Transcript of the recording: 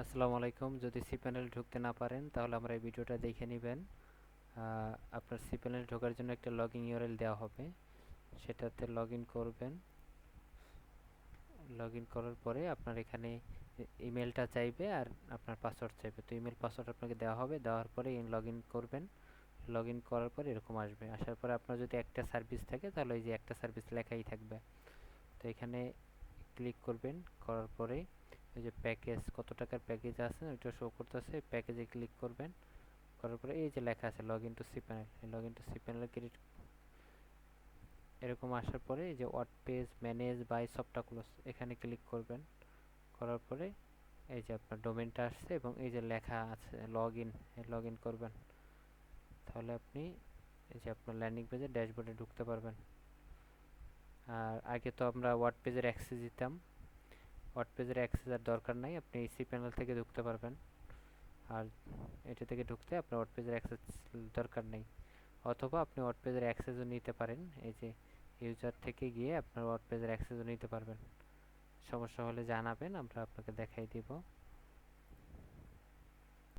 আসসালামু আলাইকুম। যদি সি প্যানেল ঢুকতে না পারেন তাহলে আমরা এই ভিডিওটা দেখে নেবেন। আপনার সি প্যানেল ঢোকার জন্য একটা লগইন ইউআরএল দেওয়া হবে, সেটাতে লগ ইন করবেন। লগ ইন করার পরে আপনার এখানে ইমেলটা চাইবে আর আপনার পাসওয়ার্ড চাইবে, তো ইমেল পাসওয়ার্ড আপনাকে দেওয়া হবে। দেওয়ার পরে লগ ইন করবেন। লগ ইন করার পরে এরকম আসবে। আসার পরে আপনার যদি একটা সার্ভিস থাকে তাহলে এই যে একটা সার্ভিস লেখাই থাকবে, তো এখানে ক্লিক করবেন। করার পরে এই যে প্যাকেজ, কত টাকার প্যাকেজ আছে ওইটা শো করতেছে, প্যাকেজে ক্লিক করবেন। করার পরে এই যে লেখা আছে log in to cPanel, এই log in to cPanel click এরকম আসার পরে এই যে word page manage by software close এখানে ক্লিক করবেন। করার পরে এই যে আপনার ডোমেনটা আসছে এবং এই যে লেখা আছে লগ ইন, লগ ইন করবেন। তাহলে আপনি এই যে আপনার ল্যান্ডিং পেজে ড্যাশবোর্ডে ঢুকতে পারবেন। আর আগে তো আমরা ওয়ার্ড পেজের অ্যাক্সেস দিতাম, ওয়ার্ড পেজের অ্যাক্সেস আর দরকার নাই, আপনি সি প্যানেল থেকে ঢুকতে পারবেন। আর এটা থেকে ঢুকতে আপনার ওয়ার্ড পেজের অ্যাক্সেস দরকার নেই, অথবা আপনি ওয়ার্ড পেজের অ্যাক্সেসও নিতে পারেন। এই যে ইউজার থেকে গিয়ে আপনার ওয়ার্ড পেজের অ্যাক্সেসও নিতে পারবেন। সমস্যা হলে জানাবেন, আমরা আপনাকে দেখাই দিব।